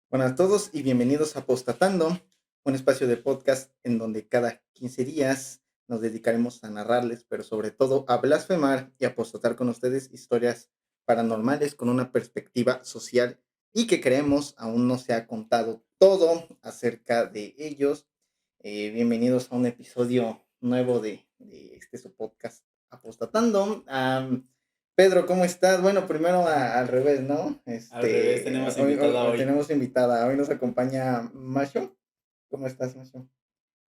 Buenas a todos y bienvenidos a Apostatando, un espacio de podcast en donde cada 15 días nos dedicaremos a narrarles, pero sobre todo a blasfemar y apostatar con ustedes historias paranormales con una perspectiva social y que creemos aún no se ha contado todo acerca de ellos. Bienvenidos a un episodio nuevo de este su podcast Apostatando. Pedro, ¿cómo estás? Bueno, primero al revés, ¿no? Al revés, tenemos invitada Hoy hoy. tenemos invitada, hoy nos acompaña Macho. ¿Cómo estás, Macho?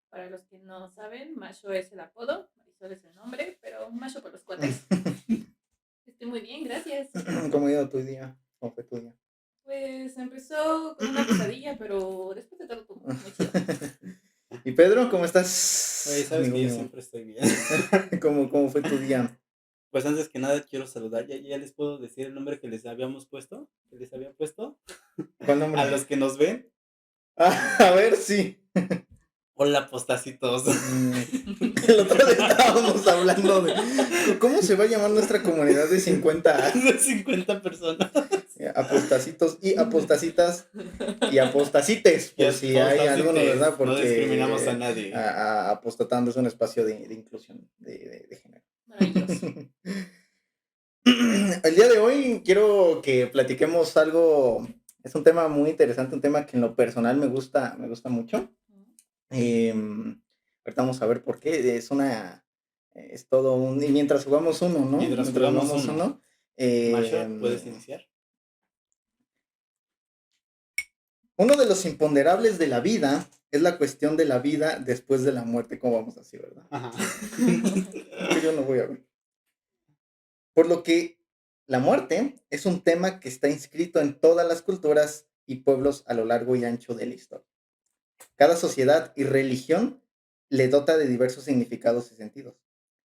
Para los que no saben, Masho es el apodo, Marisol es el nombre, pero Masho por los cuates. Estoy muy bien, gracias. ¿Cómo ha ido tu día? ¿Cómo fue tu día? Pues empezó con una pesadilla, pero después de todo estuvo muy chido. Y Pedro, ¿cómo Oye, estás, sabes amigo que yo mío? siempre estoy bien. ¿Cómo fue tu día? Pues antes que nada quiero saludar, ya les puedo decir el nombre que les habíamos puesto, que les había puesto ¿Cuál a nombre? los que nos ven. A ver, sí. Hola, postacitos. El otro día estábamos hablando de cómo se va a llamar nuestra comunidad de 50 De 50 personas. apostacitos y apostacitas y apostacites, Y por si hay alguno, ¿verdad? postacites. No discriminamos a Porque nadie. Apostatando es un espacio de inclusión de género. Maravilloso. El día de hoy quiero que platiquemos algo, es un tema muy interesante, un tema que en lo personal me gusta mucho. Ahorita vamos a ver por qué, es todo un, y mientras jugamos uno, ¿no? Mientras Mientras jugamos jugamos uno. uno, Masha, ¿puedes em, iniciar? uno de los imponderables de la vida es la cuestión de la vida después de la muerte. ¿Cómo vamos así, verdad? Ajá. Es que yo no voy a ver. Por lo que la muerte es un tema que está inscrito en todas las culturas y pueblos a lo largo y ancho de la historia. Cada sociedad y religión le dota de diversos significados y sentidos.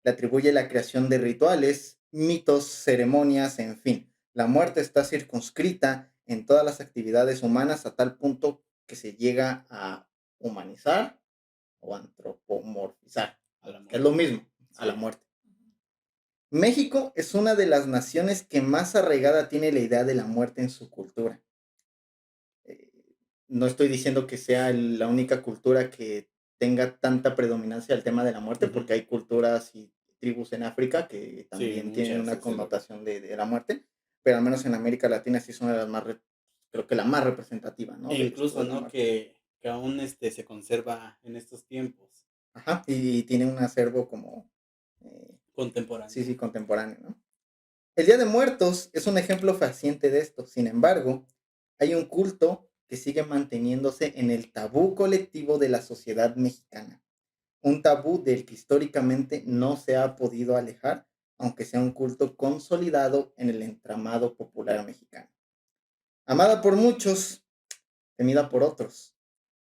Le atribuye la creación de rituales, mitos, ceremonias, en fin. La muerte está circunscrita en todas las actividades humanas a tal punto que se llega a humanizar o antropomorfizar, A la que es muerte. lo mismo, a la Sí. muerte. México es una de las naciones que más arraigada tiene la idea de la muerte en su cultura. Eh, no estoy diciendo que sea la única cultura que tenga tanta predominancia el tema de la muerte, Ujú. porque hay culturas y tribus en África que Sí, también tienen muchas, una desde luego. connotación de la muerte, pero al menos en América Latina sí es una de las más, creo que la más representativa, ¿no? E Del esto incluso, de la ¿no? muerte. Que aún, se conserva en estos tiempos, Ajá, y tiene un acervo como, sí, contemporáneo. sí, contemporáneo, ¿no? El Día de Muertos es un ejemplo fehaciente de esto. Sin embargo, hay un culto que sigue manteniéndose en el tabú colectivo de la sociedad mexicana. Un tabú del que históricamente no se ha podido alejar, aunque sea un culto consolidado en el entramado popular mexicano. Amada por muchos, temida por otros.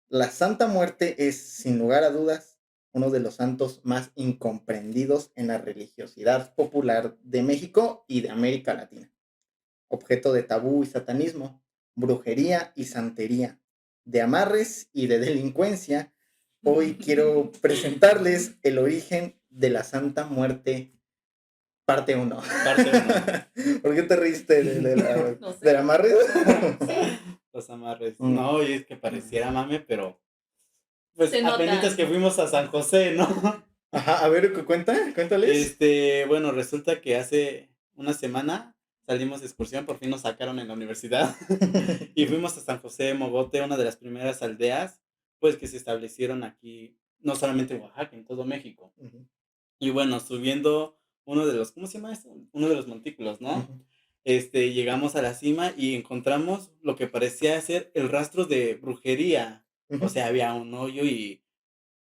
La Santa Muerte es, sin lugar a dudas, uno de los santos más incomprendidos en la religiosidad popular de México y de América Latina. Objeto de tabú y satanismo, brujería y santería, de amarres y de delincuencia, hoy quiero presentarles el origen de la Santa Muerte, parte uno. Parte uno. ¿Por qué te reíste No del sé. amarre? Sí, Los amarres. Mm. No, y es que pareciera mame, pero pues se apenitas que notan. fuimos a San José, ¿no? Ajá, a ver, cuéntales. Bueno, resulta que hace una semana salimos de excursión, por fin nos sacaron en la universidad y fuimos a San José de Mogote, una de las primeras aldeas, pues, que se establecieron aquí, no solamente en Oaxaca, en todo México. Ujú, Y bueno, subiendo uno de los, ¿cómo se llama esto? Uno de los montículos, ¿no? ujú, Llegamos a la cima y encontramos lo que parecía ser el rastro de brujería. O ujú. sea, había un hoyo y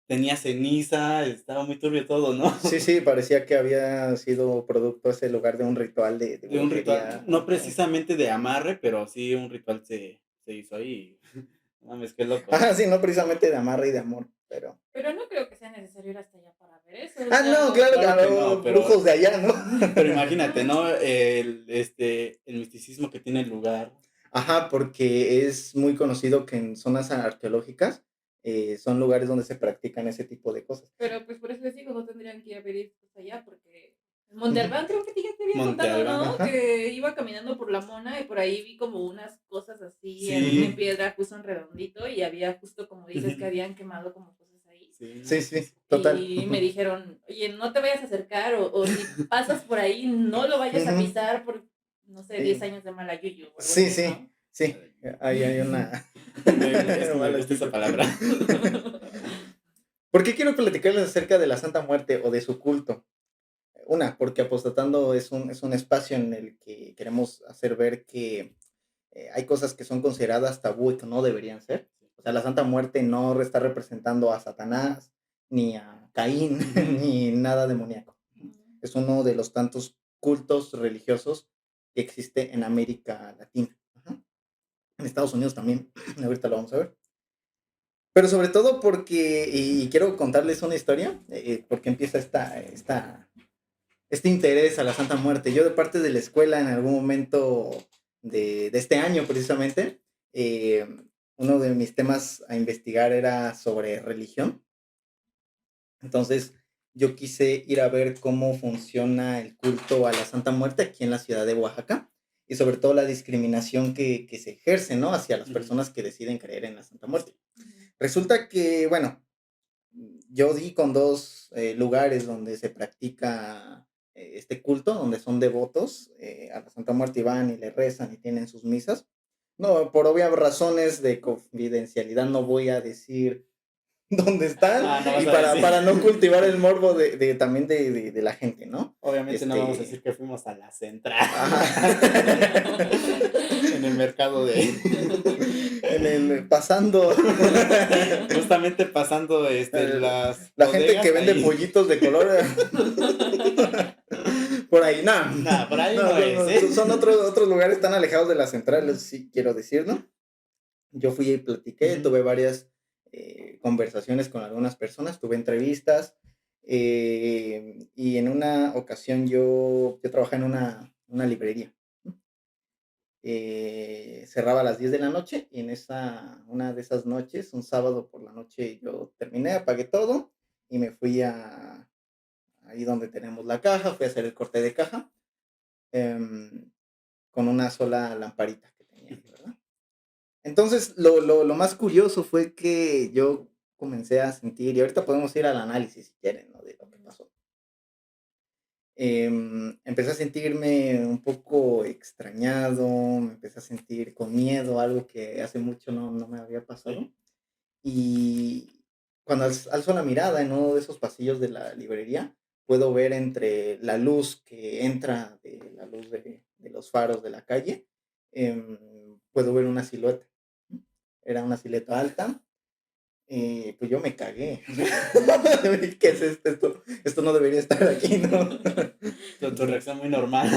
tenía ceniza, estaba muy turbio todo, ¿no? Sí, sí, parecía que había sido producto ese lugar de un ritual de De un ritual, brujería. no Ajá. precisamente de amarre, pero sí un ritual se hizo ahí. No mames, qué loco. Ajá, sí, no precisamente de amarre y de amor, pero. Pero no creo que sea necesario ir hasta allá para ver eso. O Ah, no, sea, claro, Claro que a no, los brujos de allá, ¿no? pero imagínate, ajá. ¿no? El misticismo que tiene el lugar. Ajá, porque es muy conocido que en zonas arqueológicas son lugares donde se practican ese tipo de cosas. Pero pues por eso les digo, no tendrían que ir a ver hasta allá porque Monte Albán, creo que ya te había Monte contado, Albán, ¿no? ajá. Que iba caminando por la Mona y por ahí vi como unas cosas así en Sí. piedra, justo en redondito, y había justo como dices que Ujú. habían quemado como cosas ahí. Sí, Sí, no, sí, total. Y me dijeron, oye, no te vayas a acercar, o si pasas por ahí, no lo vayas a Ujú. pisar por, no sé, 10 años de mala yuyu o algo Sí, así, sí, ¿no? sí. Ahí hay una es que me mala gusta esa yuyu. palabra. ¿Por qué quiero platicarles acerca de la Santa Muerte o de su culto? Una, porque Apostatando es un espacio en el que queremos hacer ver que hay cosas que son consideradas tabú y que no deberían ser. O sea, la Santa Muerte no está representando a Satanás, ni a Caín, Ujú. ni nada demoníaco. Es uno de los tantos cultos religiosos que existe en América Latina. Ajá. En Estados Unidos también, ahorita lo vamos a ver. Pero sobre todo porque, y quiero contarles una historia, porque empieza este interés a la Santa Muerte. Yo de parte de la escuela en algún momento de este año precisamente, eh, uno de mis temas a investigar era sobre religión. Entonces yo quise ir a ver cómo funciona el culto a la Santa Muerte aquí en la ciudad de Oaxaca y sobre todo la discriminación que se ejerce, ¿no? Hacia las Ujú. personas que deciden creer en la Santa Muerte. Ujú. Resulta que, bueno, yo di con dos lugares donde se practica este culto, donde son devotos a la Santa Muerte y van y le rezan y tienen sus misas. No, por obvias razones de confidencialidad no voy a decir dónde están Ah, no y vas a decir. para no cultivar el morbo también de la gente, ¿no? Obviamente no vamos a decir Este, que fuimos a la central. ajá. En el mercado de. En el pasando. Justamente pasando las La gente que bodegas vende ahí. pollitos de color. Por ahí, no. Nah, por ahí No, no es, no, ¿eh? son otros lugares tan alejados de las centrales, sí quiero decir, ¿no? Yo fui y platiqué, Ujú. tuve varias conversaciones con algunas personas, tuve entrevistas y en una ocasión yo trabajé en una librería. Cerraba a las 10 de la noche y en una de esas noches, un sábado por la noche, yo terminé, apagué todo y me fui ahí donde tenemos la caja, fui a hacer el corte de caja em, con una sola lamparita que tenía ahí, ¿verdad? Entonces, lo más curioso fue que yo comencé a sentir, y ahorita podemos ir al análisis si quieren, ¿no? De lo que pasó. Empecé a sentirme un poco extrañado, me empecé a sentir con miedo, algo que hace mucho no me había pasado. Sí. Y cuando alzo la mirada en uno de esos pasillos de la librería, puedo ver entre la luz que entra de la luz de los faros de la calle, puedo ver una silueta. Era una silueta alta. Pues yo me cagué. ¿Qué es esto? Esto no debería estar aquí, ¿no? Tu reacción muy normal.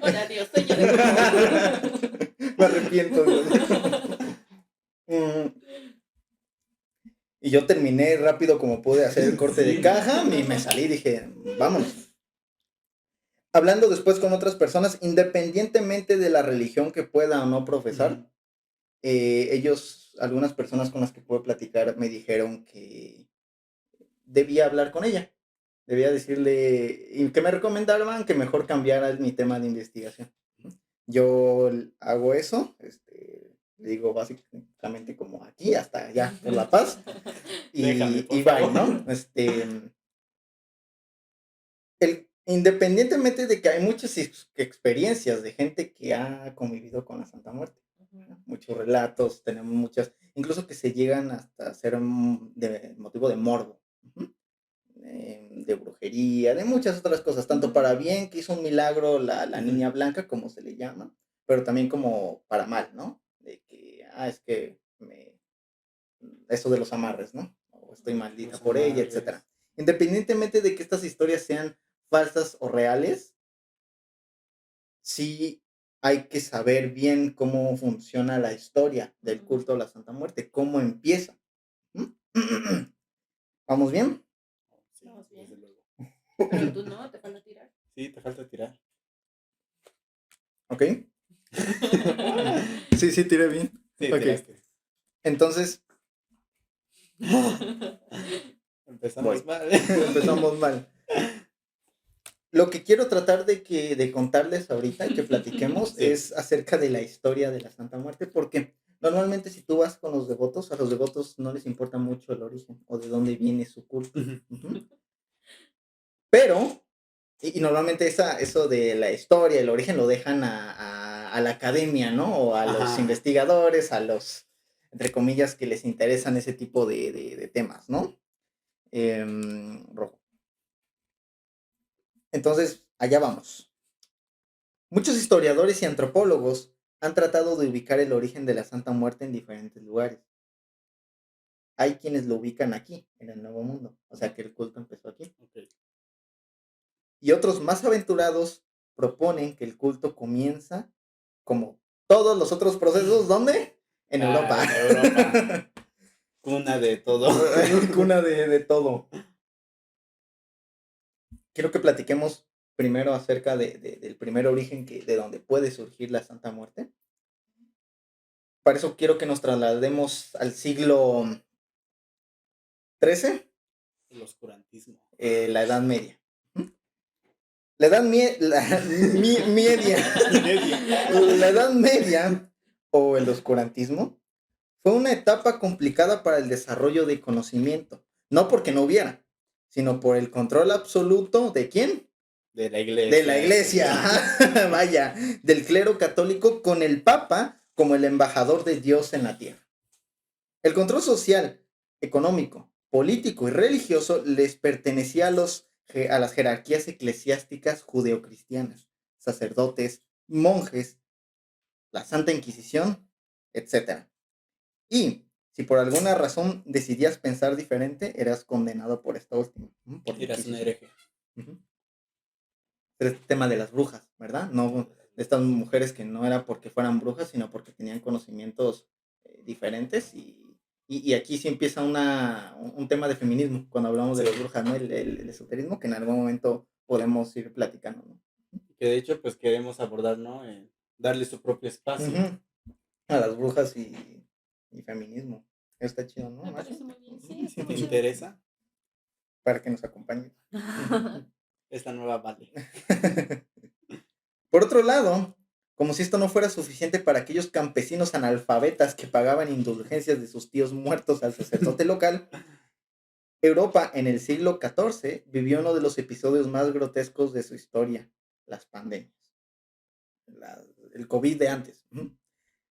Hola, Dios, soy yo de nuevo. Me arrepiento, Dios. Mm, Y yo terminé rápido como pude hacer el corte de Sí. caja y me salí, dije, vámonos. Hablando después con otras personas, independientemente de la religión que pueda o no profesar, Ujú. algunas personas con las que pude platicar me dijeron que debía hablar con ella, debía decirle, y que me recomendaban que mejor cambiara mi tema de investigación. Yo hago eso, le digo básicamente como aquí, hasta allá, por La Paz, Déjame, por y bye, favor. ¿no? Independientemente de que hay muchas experiencias de gente que ha convivido con la Santa Muerte, ¿no? Muchos relatos, tenemos muchas, incluso que se llegan hasta ser de motivo de morbo, ujú, de brujería, de muchas otras cosas, tanto para bien, que hizo un milagro la Ujú. niña blanca, como se le llama, pero también como para mal, ¿no? De que, es que eso de los amarres, ¿no? O estoy maldita Los por ella, amarres. etcétera. Independientemente de que estas historias sean falsas o reales, sí hay que saber bien cómo funciona la historia del culto a la Santa Muerte, cómo empieza. ¿Mm? ¿Vamos bien? Sí, Estamos desde bien. luego. Pero tú no, te falta tirar. Sí, te falta tirar. ¿Ok? Sí, sí, tiré bien. Sí, Ok. tiraste. Entonces, Empezamos voy. mal. Empezamos mal. Lo que quiero tratar de contarles ahorita y que platiquemos Sí. es acerca de la historia de la Santa Muerte, porque normalmente si tú vas con los devotos, a los devotos no les importa mucho el origen o de dónde viene su culto. Ujú. Pero, y normalmente eso de la historia, el origen lo dejan a la academia, ¿no? O a los Ajá. investigadores, a los, entre comillas, que les interesan ese tipo de temas, ¿no? Rojo. Entonces, allá vamos. Muchos historiadores y antropólogos han tratado de ubicar el origen de la Santa Muerte en diferentes lugares. Hay quienes lo ubican aquí, en el Nuevo Mundo, o sea que el culto empezó aquí. Ok. Y otros más aventurados proponen que el culto comienza, como todos los otros procesos, ¿dónde? En Europa. En Europa. Cuna de todo. Cuna de todo. Quiero que platiquemos primero acerca del primer origen de donde puede surgir la Santa Muerte. Para eso quiero que nos traslademos al siglo XIII, El oscurantismo. la Edad Media. La Edad La Edad Media o el oscurantismo fue una etapa complicada para el desarrollo de conocimiento, no porque no hubiera, sino por el control absoluto de ¿quién? De la iglesia. De la iglesia, ajá, vaya, del clero católico con el Papa como el embajador de Dios en la tierra. El control social, económico, político y religioso les pertenecía a las jerarquías eclesiásticas judeocristianas, sacerdotes, monjes, la Santa Inquisición, etcétera. Y si por alguna razón decidías pensar diferente, eras condenado por esta última, por la Eras un Inquisición. hereje. Ujú. El tema de las brujas, ¿verdad? No, estas mujeres que no era porque fueran brujas, sino porque tenían conocimientos diferentes y aquí sí empieza un tema de feminismo cuando hablamos de Sí. las brujas, ¿no? El esoterismo que en algún momento podemos ir platicando, ¿no? Que de hecho, pues queremos abordar, ¿no? Darle su propio espacio. Ujú. A las brujas y feminismo. Está chido, ¿no? Me Macho? parece muy bien, sí, Ujú. está Si te muy chido. interesa, Para que nos acompañen. esta nueva vale. Por otro lado, como si esto no fuera suficiente para aquellos campesinos analfabetas que pagaban indulgencias de sus tíos muertos al sacerdote local, Europa en el siglo XIV vivió uno de los episodios más grotescos de su historia, las pandemias, la- el COVID de antes. Ujú.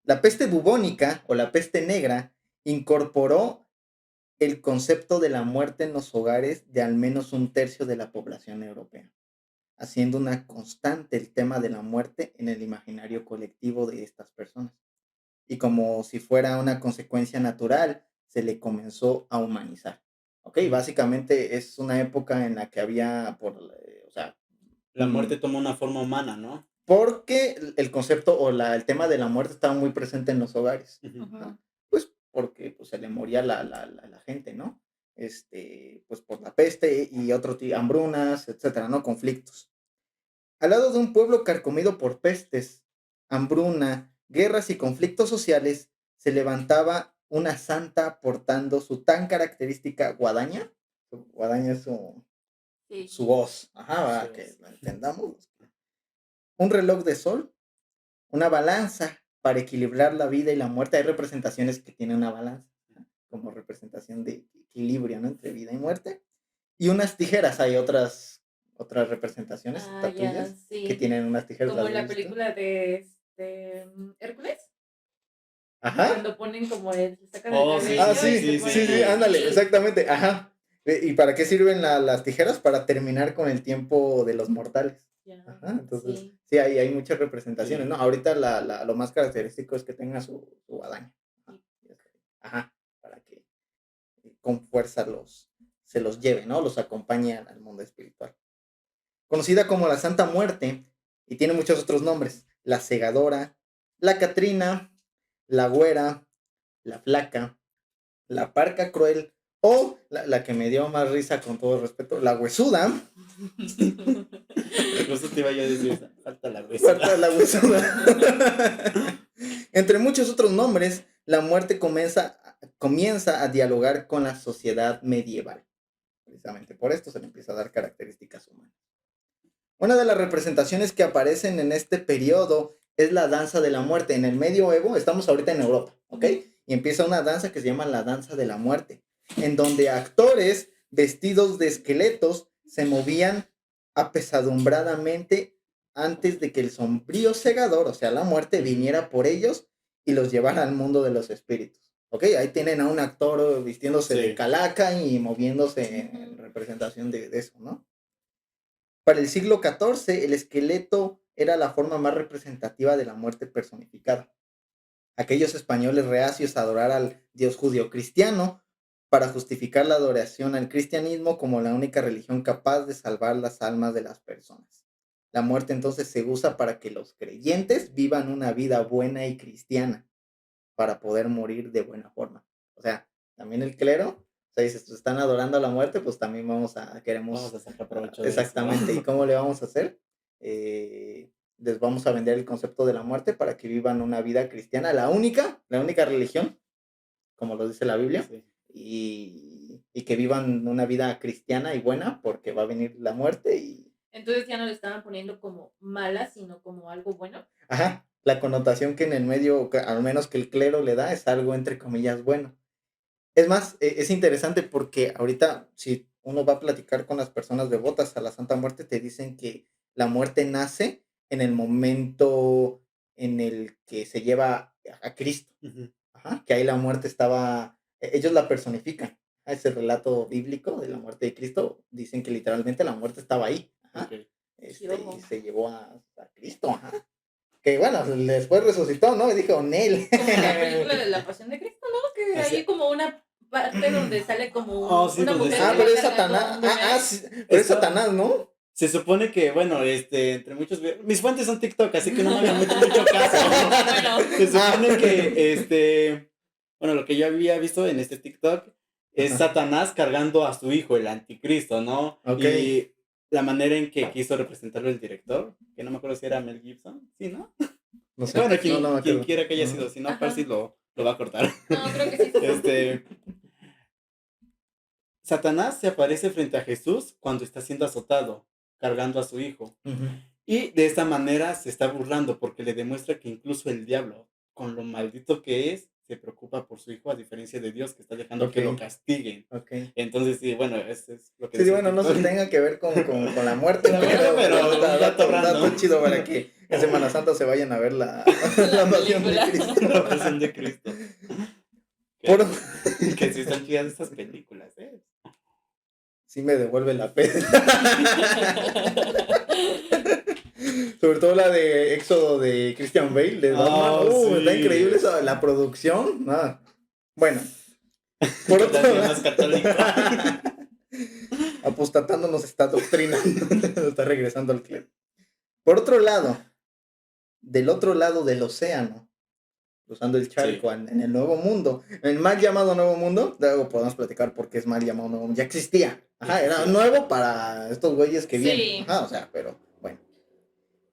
La peste bubónica o la peste negra incorporó el concepto de la muerte en los hogares de al menos un tercio de la población europea, haciendo una constante el tema de la muerte en el imaginario colectivo de estas personas. Y como si fuera una consecuencia natural, se le comenzó a humanizar. Ok, básicamente es una época en la que había, o sea, La muerte toma una forma humana, ¿no? porque el concepto o el tema de la muerte estaba muy presente en los hogares. Ujú. Ajá. Pues porque pues, se le moría la gente, ¿no? Pues por la peste y otro tipo, hambrunas, etcétera, ¿no? Conflictos. Al lado de un pueblo carcomido por pestes, hambruna, guerras y conflictos sociales, se levantaba una santa portando su tan característica guadaña. Guadaña es Sí. su voz, ajá, para que lo entendamos. Un reloj de sol, una balanza para equilibrar la vida y la muerte. Hay representaciones que tienen una balanza, como representación de equilibrio, ¿no? Entre vida y muerte. Y unas tijeras, hay otras representaciones, Ah, ya, estatuillas, que sí. tienen unas tijeras, Como ¿las en has la visto? película de Hércules, Ajá. cuando ponen como le sacan el Oh, sí, Ah, cabello y se sí, sí, ponen sí, ándale, ahí. exactamente, ajá. ¿Y para qué sirven las tijeras? Para terminar con el tiempo de los mortales. Ya, Ajá, entonces, sí. sí, hay muchas representaciones, Sí. ¿no? Ahorita lo más característico es que tenga su guadaña. Ajá, ajá, para que con fuerza se los lleve, ¿no? Los acompañe al mundo espiritual. Conocida como la Santa Muerte, y tiene muchos otros nombres, la Segadora, la Catrina, la Güera, la Flaca, la Parca Cruel, o la que me dio más risa con todo respeto, la Huesuda. Justo te iba yo a decir, falta la Falta huesura. la Huesuda. Entre muchos otros nombres, la muerte comienza a dialogar con la sociedad medieval. Precisamente por esto se le empieza a dar características humanas. Una de las representaciones que aparecen en este periodo es la danza de la muerte. En el medioevo, estamos ahorita en Europa, ¿ok? Y empieza una danza que se llama la danza de la muerte, en donde actores vestidos de esqueletos se movían apesadumbradamente antes de que el sombrío segador, o sea, la muerte, viniera por ellos y los llevara al mundo de los espíritus. ¿Ok? Ahí tienen a un actor vistiéndose de Sí. calaca y moviéndose en representación de eso, ¿no? Para el siglo XIV, el esqueleto era la forma más representativa de la muerte personificada. Aquellos españoles reacios a adorar al dios judío cristiano para justificar la adoración al cristianismo como la única religión capaz de salvar las almas de las personas. La muerte entonces se usa para que los creyentes vivan una vida buena y cristiana, para poder morir de buena forma. O sea, también el clero, o sea, dices, están adorando a la muerte, pues también Vamos queremos, a sacar provecho de eso. exactamente. ¿Y cómo le vamos a hacer? Les vamos a vender el concepto de la muerte para que vivan una vida cristiana, la única religión, como lo dice la Biblia, Sí. y que vivan una vida cristiana y buena, porque va a venir la muerte y... Entonces ya no le estaban poniendo como mala, sino como algo bueno. Ajá, la connotación que en el medio, al menos que el clero le da, es algo entre comillas bueno. Es más, es interesante porque ahorita, si uno va a platicar con las personas devotas a la Santa Muerte, te dicen que la muerte nace en el momento en el que se lleva a Cristo. Ujú. Ajá, que ahí la muerte estaba, ellos la personifican. A ese relato bíblico de la muerte de Cristo, dicen que literalmente la muerte estaba ahí. Ajá, Ok. y se llevó a Cristo. Ajá. Que bueno, después resucitó, ¿no? Y dijo, Nel. Como en la película de la Pasión de Cristo, ¿no? Que Así- hay como una parte donde sale como Oh, sí, una donde mujer Ah, que pero va es cargando a Satanás. un bebé. Sí, pero es Esto- Satanás, ¿no? Se supone que, bueno, entre muchos... Mis fuentes son TikTok, así que no me hagan mucho caso. Bueno, Se supone Ah. que, bueno, lo que yo había visto en este TikTok es Ajá. Satanás cargando a su hijo, el anticristo, ¿no? Ok. Y la manera en que quiso representarlo el director, que no me acuerdo si era Mel Gibson, ¿sí, no? No sé. Bueno, No me quien acuerdo. quiera que haya sido, Ajá. si no, ajá. Parsi lo va a cortar. No, creo que sí es eso. Satanás se aparece frente a Jesús cuando está siendo azotado, cargando a su hijo. Ujú. Y de esta manera se está burlando porque le demuestra que incluso el diablo, con lo maldito que es, se preocupa por su hijo a diferencia de Dios que está dejando que lo Ok. castiguen. Ok. Entonces, sí, bueno, eso es lo que Sí, decía el bueno, no se TikTok. tenga que ver con la muerte, La muerte, pero un dato un dato random. chido para que en Semana Santa se vayan a ver la La Pasión de película. Cristo. La pasión de Cristo. Por... Que sí están chidas estas películas, ¿eh? Sí me devuelve la pena. Sobre todo la de Éxodo de Christian Bale, de Batman. Oh, Está increíble sí. esa, la producción. Ah. Bueno, por Cada otro día más católico. apostatando nos está adoctrinando, nos está regresando al clero. Por otro lado, del otro lado del océano, cruzando el Sí. charco en el Nuevo Mundo, el mal llamado Nuevo Mundo, luego podemos platicar por qué es mal llamado Nuevo Mundo, ya existía. Ajá, era nuevo para estos güeyes que vienen. Sí. Ajá, o sea, pero bueno.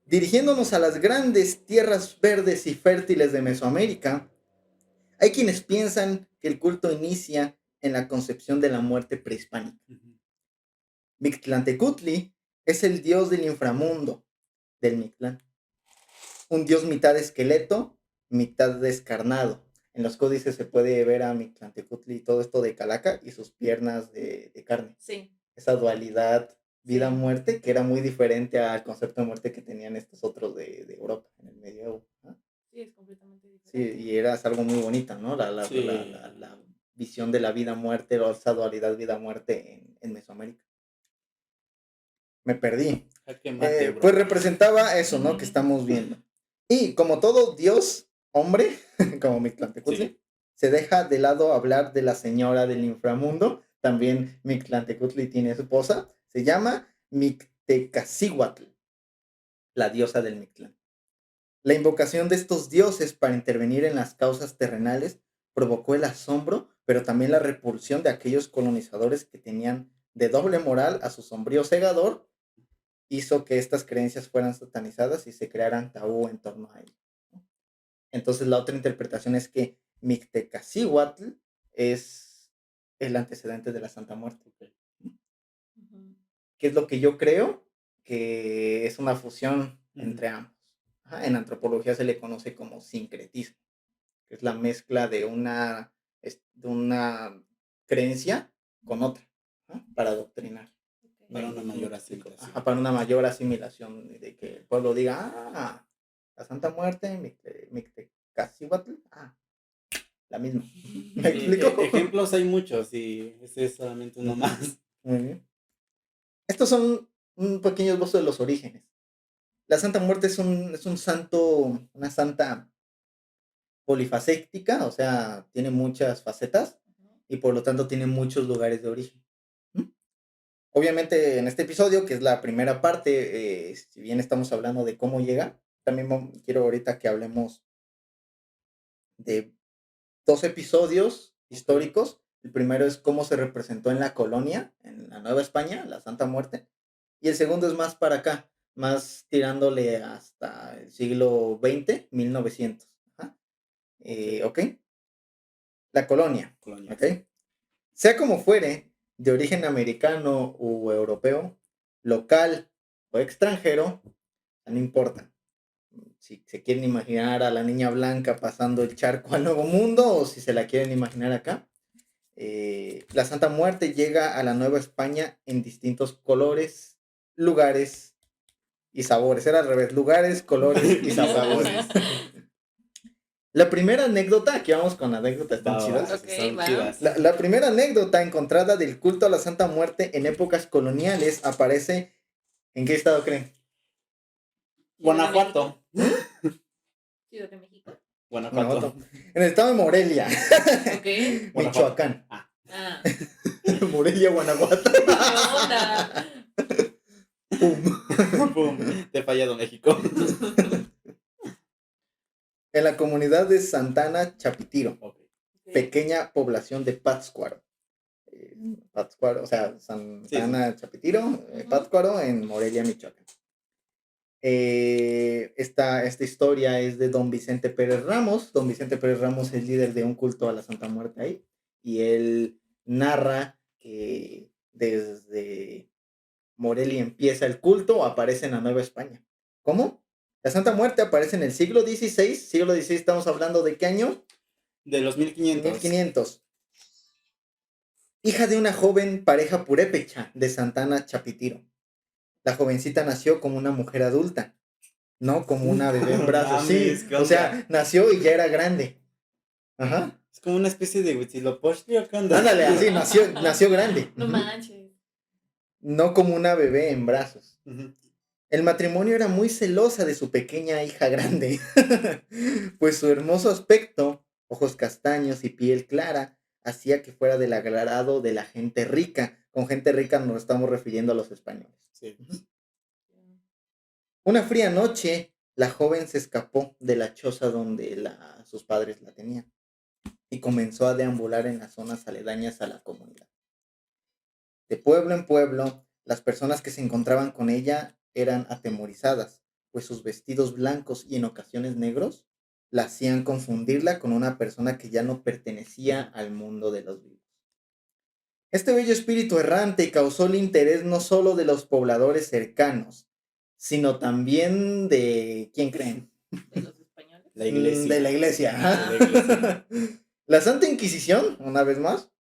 Dirigiéndonos a las grandes tierras verdes y fértiles de Mesoamérica, hay quienes piensan que el culto inicia en la concepción de la muerte prehispánica. Ujú. Mictlantecutli es el dios del inframundo del Mictlán, un dios mitad esqueleto, mitad descarnado. En los códices se puede ver a Mictlantecutli todo esto de calaca y sus piernas de carne. Sí. Esa dualidad Sí. vida-muerte que era muy diferente al concepto de muerte que tenían estos otros de Europa en el medioevo. ¿No? Sí, es completamente Sí, diferente. y era algo muy bonito, ¿no? Sí. La visión de la vida-muerte, o esa dualidad vida-muerte en Mesoamérica. Me perdí. Jaque mate, bro. Pues representaba eso, ¿no? Que estamos viendo. Y como todo dios hombre, como Mictlantecutli, Sí. se deja de lado hablar de la señora del inframundo. También Mictlantecutli tiene esposa. Se llama Mictecacihuatl, la diosa del Mictlán. La invocación de estos dioses para intervenir en las causas terrenales provocó el asombro, pero también la repulsión de aquellos colonizadores que tenían de doble moral a su sombrío segador, hizo que estas creencias fueran satanizadas y se crearan tabú en torno a él. Entonces la otra interpretación es que Mictecacihuatl es el antecedente de la Santa Muerte. Ujú. ¿Qué es lo que yo creo? que es una fusión Ujú. entre ambos. Ajá, en antropología se le conoce como sincretismo, que es la mezcla de de una creencia con otra, ajá, para adoctrinar. Ok. Para una Me mayor explico. asimilación. Ajá, para una mayor asimilación de que el pueblo diga, la Santa Muerte, Mictecacíhuatl, la misma. ¿Me explico? Ejemplos hay muchos y ese es solamente uno más. Muy bien. Estos son un pequeño esbozo de los orígenes. La Santa Muerte es un santo, una santa polifacética, o sea, tiene muchas facetas Ujú. y por lo tanto tiene muchos lugares de origen. ¿Mm? Obviamente en este episodio, que es la primera parte, si bien estamos hablando de cómo llega, también quiero ahorita que hablemos de dos episodios históricos. El primero es cómo se representó en la colonia, en la Nueva España, la Santa Muerte. Y el segundo es más para acá, más tirándole hasta el siglo XX, 1900. Ajá. ¿Ok? La colonia. Colonia, ¿Ok? sí. Sea como fuere, de origen americano u europeo, local o extranjero, no importa. Si se quieren imaginar a la niña blanca pasando el charco al Nuevo Mundo o si se la quieren imaginar acá, la Santa Muerte llega a la Nueva España en distintos colores, lugares y sabores. Era al revés, lugares, colores y Y sabores. sabores. La primera anécdota, aquí vamos con anécdotas tan Va, chidas. Ok, son va. chidas. La primera anécdota encontrada del culto a la Santa Muerte en épocas coloniales aparece, ¿en qué estado creen? Guanajuato. Ciudad de México. Guanajuato. En el estado de Morelia, Ok. Michoacán. Ah, Morelia, Guanajuato. ¿qué onda? Pum. Pum, te he fallado México. En la comunidad de Santana Chapitiro, Ok. Ok. pequeña población de Pátzcuaro. Pátzcuaro, o sea, Santana Chapitiro, Ujú. Pátzcuaro, en Morelia, Michoacán. Esta historia es de don Vicente Pérez Ramos. Don Vicente Pérez Ramos es líder de un culto a la Santa Muerte ahí. Y él narra que desde Morelia empieza el culto, aparece en la Nueva España. ¿Cómo? La Santa Muerte aparece en el siglo XVI. Siglo XVI, estamos hablando de qué año? De los 1500. 1500. Hija de una joven pareja purépecha de Santana Chapitiro. La jovencita nació como una mujer adulta, no como una bebé en brazos. Mames, Sí, ¿qué o onda? sea, nació y ya era grande. Ajá. Es como una especie de Huitzilopochtli, ¿o qué onda? Ándale, así, nació grande. No Ujú. manches. No como una bebé en brazos. Ujú. El matrimonio era muy celosa de su pequeña hija grande, pues su hermoso aspecto, ojos castaños y piel clara, hacía que fuera del agrado de la gente rica. Con gente rica nos estamos refiriendo a los españoles. Sí. Una fría noche, la joven se escapó de la choza donde sus padres la tenían y comenzó a deambular en las zonas aledañas a la comunidad. De pueblo en pueblo, las personas que se encontraban con ella eran atemorizadas, pues sus vestidos blancos y en ocasiones negros la hacían confundirla con una persona que ya no pertenecía al mundo de los vivos. Este bello espíritu errante causó el interés no solo de los pobladores cercanos, sino también de, ¿quién creen? De los españoles. La iglesia. De la iglesia. Ah. De la iglesia. La Santa Inquisición, una vez más,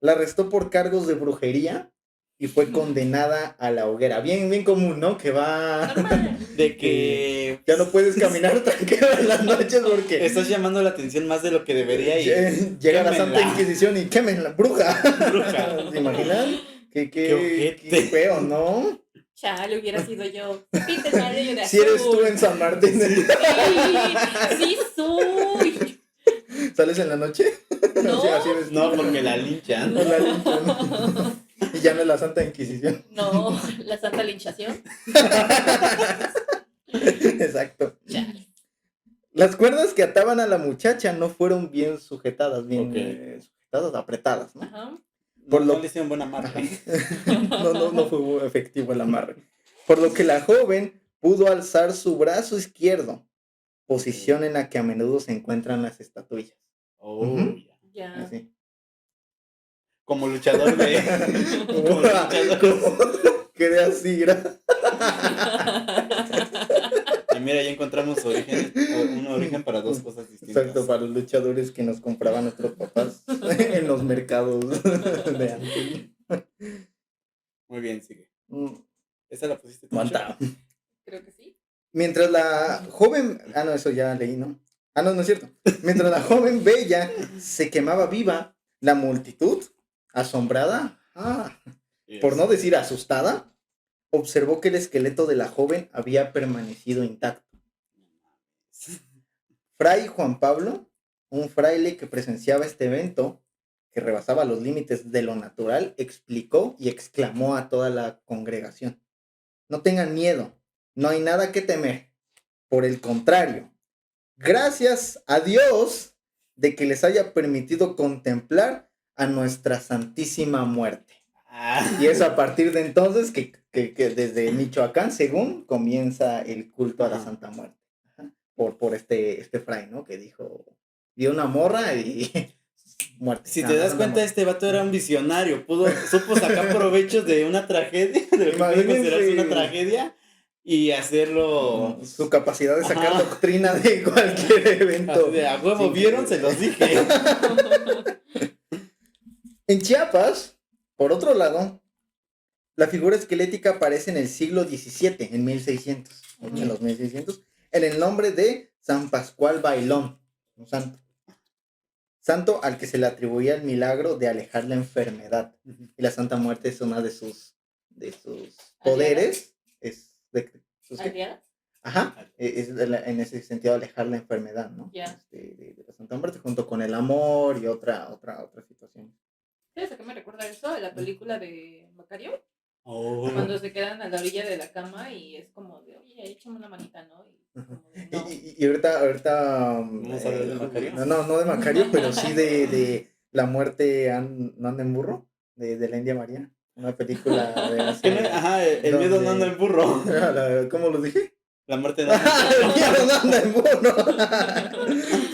la arrestó por cargos de brujería y fue condenada a la hoguera. Bien, bien común, ¿no? Que va... Normal. De que ya no puedes caminar tranquilo en las noches porque estás llamando la atención más de lo que debería y llega la Santa quémenla. Inquisición y quemen la bruja. Bruja. ¿Se imaginan? Qué ojete. Qué feo, ¿no? Chale, hubiera sido yo. Pinta el cabello de Si eres tú azul. en San Martín, Sí soy. ¿sales en la noche? No. Sí, así ves. No, porque la linchan. La linchan. Y ya no es la Santa Inquisición. No, la santa linchación. Exacto. Chale. Las cuerdas que ataban a la muchacha no fueron bien sujetadas, bien Ok. sujetadas, apretadas, ¿no? Ajá. Por No lo- le hicieron buena amarre. No fue efectivo el amarre. Por lo que la joven pudo alzar su brazo izquierdo, posición en la que a menudo se encuentran las estatuillas. Oh, Ujú. ya. Ya. Así. Como luchador de. Como luchador. Quedé así, Y mira, ya encontramos un origen para dos cosas distintas. Exacto, para los luchadores que nos compraban nuestros papás en los mercados de antes. Muy bien, sigue. Mm, ¿Esa la pusiste tú? Aguanta. Creo que sí. Mientras la joven... Ah, no, eso ya leí, ¿no? Ah, no, no es cierto. Mientras la joven bella se quemaba viva, la multitud, asombrada, por no decir asustada, observó que el esqueleto de la joven había permanecido intacto. Fray Juan Pablo, un fraile que presenciaba este evento, que rebasaba los límites de lo natural, explicó y exclamó a toda la congregación: no tengan miedo, no hay nada que temer. Por el contrario, gracias a Dios de que les haya permitido contemplar a nuestra Santísima Muerte. Y es a partir de entonces que desde Michoacán, según, comienza el culto a la Santa Muerte. Por este fray, ¿no? Que dijo, vio una morra y muerte. Si te das cuenta, este vato era un visionario. Supo sacar provecho de una tragedia, de lo que puede considerarse una tragedia, y hacerlo. Su capacidad de sacar doctrina de cualquier evento. De a huevo, ¿vieron? Se los dije. En Chiapas, por otro lado, la figura esquelética aparece en el siglo XVII, en 1600, en los 1600, en el nombre de San Pascual Bailón, un santo al que se le atribuía el milagro de alejar la enfermedad. Y la Santa Muerte es una de sus poderes. Es ¿Aliadas? Ajá, en ese sentido alejar la enfermedad, ¿no? Ya. De la Santa Muerte, junto con el amor y otra situación. ¿Sabes a qué me recuerda eso? A la película de Macario. Oh. Cuando se quedan a la orilla de la cama y es como de, oye, échame una manita, ¿no? Y, como de, no. Y ahorita ¿Vamos a hablar de Macario? No de Macario, pero sí de La muerte no anda en burro, de la India María. Una película de así, el miedo no anda en burro. ¿Cómo lo dije? La muerte no anda en burro. El miedo no anda en burro.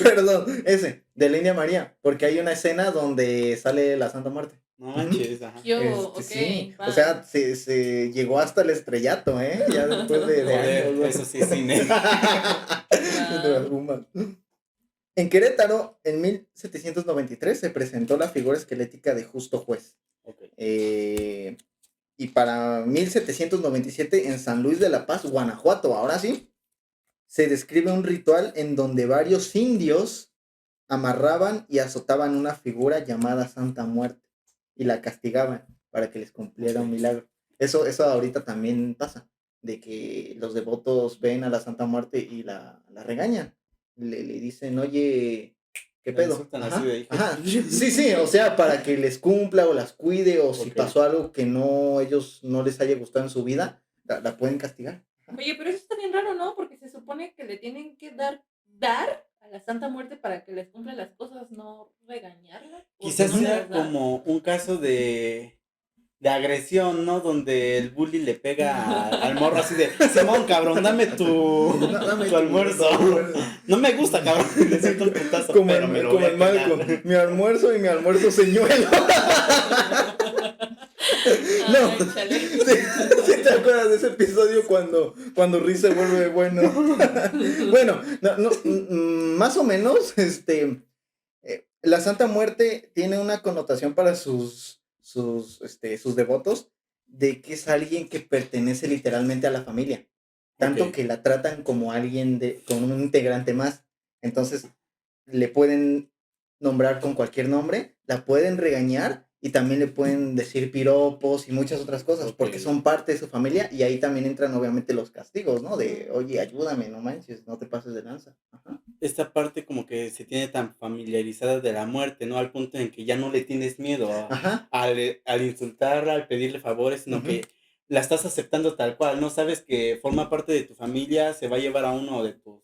Perdón, ese, de la India María, porque hay una escena donde sale la Santa Muerte. No manches, ajá. Sí. O sea, se llegó hasta el estrellato, ¿eh? Ya después de años. Eso sí es cine. En Querétaro, en 1793, se presentó la figura esquelética de Justo Juez. Okay. Y para 1797, en San Luis de la Paz, Guanajuato, ahora sí, se describe un ritual en donde varios indios amarraban y azotaban una figura llamada Santa Muerte y la castigaban para que les cumpliera un milagro. Eso ahorita también pasa, de que los devotos ven a la Santa Muerte y la regañan. Le dicen, oye, ¿qué pedo? Ajá. Sí, o sea, para que les cumpla o las cuide, o si pasó algo que ellos no les haya gustado en su vida, la pueden castigar. Oye, pero eso está bien raro, ¿no? Porque se supone que le tienen que dar a la Santa Muerte para que les cumpla las cosas, no regañarla. Quizás sea como un caso de agresión, ¿no? Donde el bully le pega al morro así de, Simón, cabrón, dame tu almuerzo. No me gusta, cabrón. Le siento un putazo, como el Malcolm. Mi almuerzo y mi almuerzo señuelo. No, ¿sí te acuerdas de ese episodio cuando Riz se vuelve bueno? Bueno, más o menos, la Santa Muerte tiene una connotación para sus devotos de que es alguien que pertenece literalmente a la familia, tanto que la tratan como alguien como un integrante más. Entonces le pueden nombrar con cualquier nombre, la pueden regañar y también le pueden decir piropos y muchas otras cosas, porque son parte de su familia, y ahí también entran obviamente los castigos, ¿no? De, oye, ayúdame, no manches, no te pases de lanza. Ajá. Esta parte como que se tiene tan familiarizada de la muerte, ¿no? Al punto en que ya no le tienes miedo al insultarla, al pedirle favores, sino que la estás aceptando tal cual, ¿no? Sabes que forma parte de tu familia, se va a llevar a uno de tus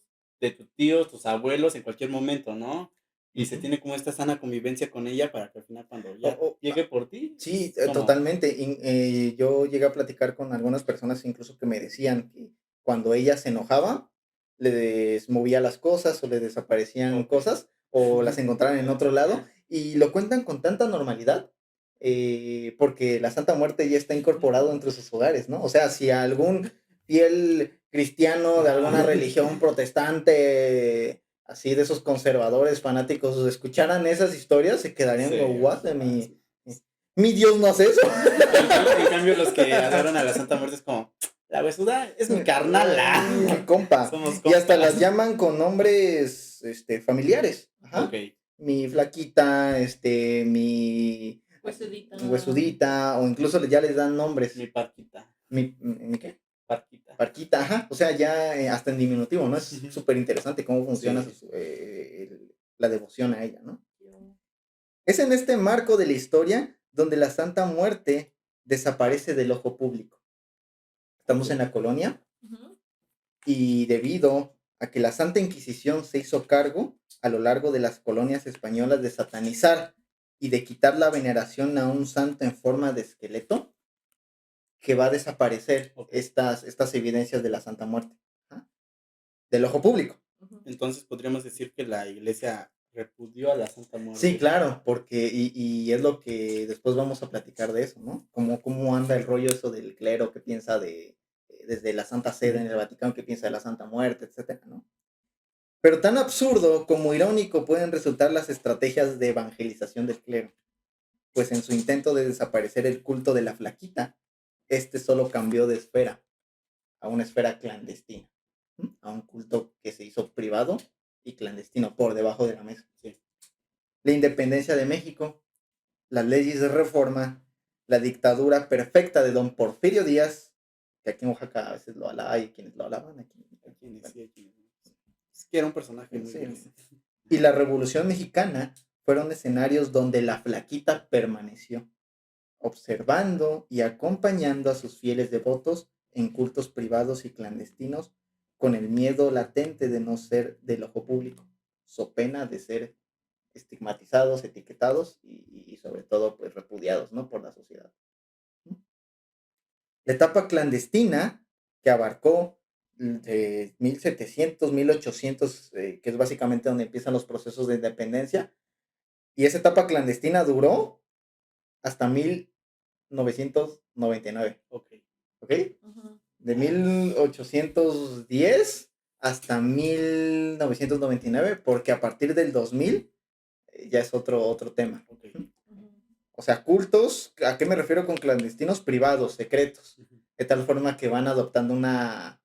tíos, tus abuelos en cualquier momento, ¿no? Y se tiene como esta sana convivencia con ella para que al final cuando ya llegue por ti. Sí, totalmente. Y, yo llegué a platicar con algunas personas incluso que me decían que cuando ella se enojaba, les movía las cosas o le desaparecían cosas o las encontraban en otro lado, y lo cuentan con tanta normalidad porque la Santa Muerte ya está incorporado entre sus hogares, ¿no? O sea, si algún fiel cristiano de alguna religión protestante, así de esos conservadores fanáticos, escucharan esas historias, se quedarían Sí, como, what, sí. mi Dios no hace eso. En cambio, los que adoran a la Santa Muerte es como, la huesuda es mi carnala. Mi compa. Somos Y hasta compas. las llaman con nombres familiares. Ajá. Ok. Mi flaquita, mi Huesudita. huesudita, o incluso ya les dan nombres. Mi parquita. ¿Mi qué? Parquita. Parquita, ajá. O sea, ya hasta en diminutivo, ¿no? Es Ujú. súper interesante cómo funciona Sí. la devoción a ella, ¿no? Es en este marco de la historia donde la Santa Muerte desaparece del ojo público. Estamos en la colonia Ujú. y debido a que la Santa Inquisición se hizo cargo a lo largo de las colonias españolas de satanizar y de quitar la veneración a un santo en forma de esqueleto, que va a desaparecer Ok. estas evidencias de la Santa Muerte, ¿ah? Del ojo público. Ujú. Entonces podríamos decir que la iglesia repudió a la Santa Muerte. Sí, claro, porque, y es lo que después vamos a platicar de eso, ¿no? Cómo anda el rollo eso del clero que piensa desde la Santa Sede en el Vaticano, que piensa de la Santa Muerte, etcétera, ¿no? Pero tan absurdo como irónico pueden resultar las estrategias de evangelización del clero, pues en su intento de desaparecer el culto de la flaquita, este solo cambió de esfera a una esfera clandestina, a un culto que se hizo privado y clandestino por debajo de la mesa. Sí. La independencia de México, las leyes de reforma, la dictadura perfecta de don Porfirio Díaz, que aquí en Oaxaca a veces lo alaba, hay quienes lo alaban, aquí, Sí, es que era un personaje muy sí. gris. Y la Revolución Mexicana fueron escenarios donde la flaquita permaneció, observando y acompañando a sus fieles devotos en cultos privados y clandestinos, con el miedo latente de no ser del ojo público, so pena de ser estigmatizados, etiquetados y sobre todo pues repudiados, ¿no? Por la sociedad. La etapa clandestina, que abarcó de 1700, 1800, que es básicamente donde empiezan los procesos de independencia, y esa etapa clandestina duró hasta 1999. Ok. ¿Ok? Ujú. De 1810 hasta 1999, porque a partir del 2000 ya es otro tema. Ok. Ujú. O sea, cultos, ¿a qué me refiero con clandestinos? Privados, secretos, Ujú. de tal forma que van adoptando una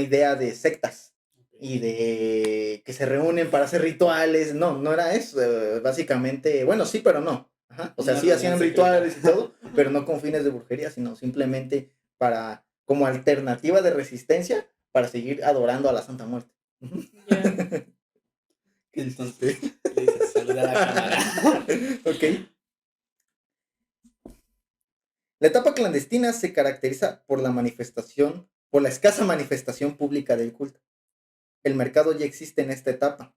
idea de sectas Ok. y de que se reúnen para hacer rituales. No, no era eso, básicamente, bueno, sí, pero no. Ajá. O sea, Una sí reunión hacían secreta. rituales y todo, pero no con fines de brujería, sino simplemente para, como alternativa de resistencia, para seguir adorando a la Santa Muerte. Ujú. Ya. ¿Qué Entonces, hiciste? le dices, saluda a la cámara. Ok. La etapa clandestina se caracteriza por por la escasa manifestación pública del culto. El mercado ya existe en esta etapa,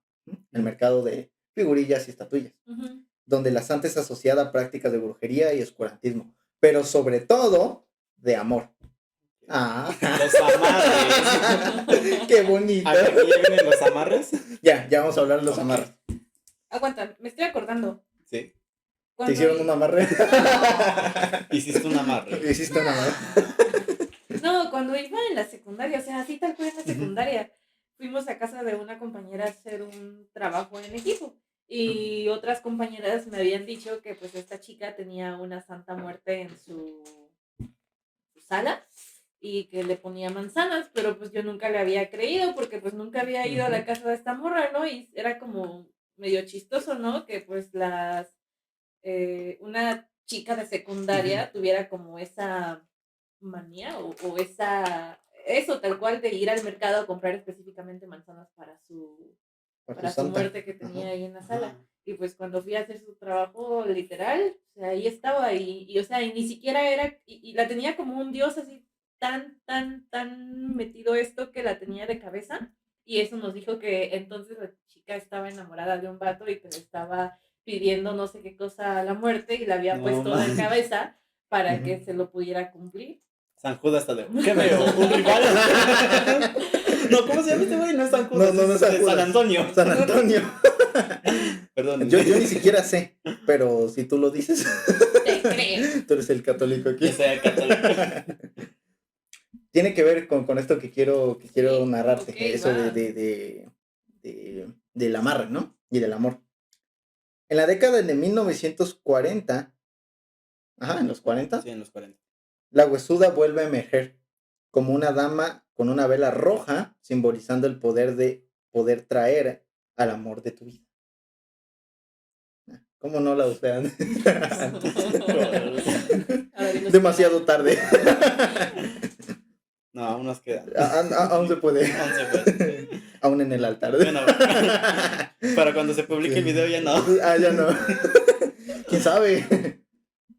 el mercado de figurillas y estatuillas, Ujú. donde la santa es asociada a prácticas de brujería y oscurantismo, pero sobre todo de amor. Ah, Los amarres. qué bonito. ¿Hasta aquí ya vienen los amarres? Ya vamos a hablar de los Ok. amarres. Aguanta, me estoy acordando. Sí. ¿Te Cuando hicieron un amarre? Hiciste un amarre. Hiciste un amarre. No, cuando iba en la secundaria, o sea, así tal cual en la secundaria, fuimos a casa de una compañera a hacer un trabajo en equipo. Y otras compañeras me habían dicho que pues esta chica tenía una Santa Muerte en su sala y que le ponía manzanas, pero pues yo nunca le había creído porque pues nunca había ido a la casa de esta morra, ¿no? Y era como medio chistoso, ¿no? Que pues una chica de secundaria tuviera como esa manía o eso tal cual de ir al mercado a comprar específicamente manzanas Para tu para su santa. muerte que tenía Ajá. ahí en la sala. Ajá. Y pues cuando fui a hacer su trabajo literal, o sea, ahí estaba o sea, y ni siquiera era, y la tenía como un dios así tan metido esto que la tenía de cabeza. Y eso nos dijo que entonces la chica estaba enamorada de un vato y que le estaba pidiendo no sé qué cosa a la muerte y la había No puesto de manches. cabeza para Ujú. que se lo pudiera cumplir. San Judas Tadeo. ¿Qué veo? ¿Un rival? No, ¿cómo se llama este güey? No es San Judas, No es San San Judas. Antonio. San Antonio. Perdón. Yo ni siquiera sé, pero si tú lo dices, Te creo. tú eres el católico aquí. Que sea católico. tiene que ver con esto que quiero narrarte, Ok, eso va. del amarre, ¿no? Y del amor. En la década de 1940, en los 40, Sí, en los 40. la huesuda vuelve a emerger como una dama con una vela roja, simbolizando el poder de poder traer al amor de tu vida. ¿Cómo no la usé antes? Ahora dinos Demasiado tarde. No, aún nos queda. Aún se puede. Aún se puede. Aún en el altar. Bueno, para cuando se publique el video ya no. Ya no. ¿Quién sabe?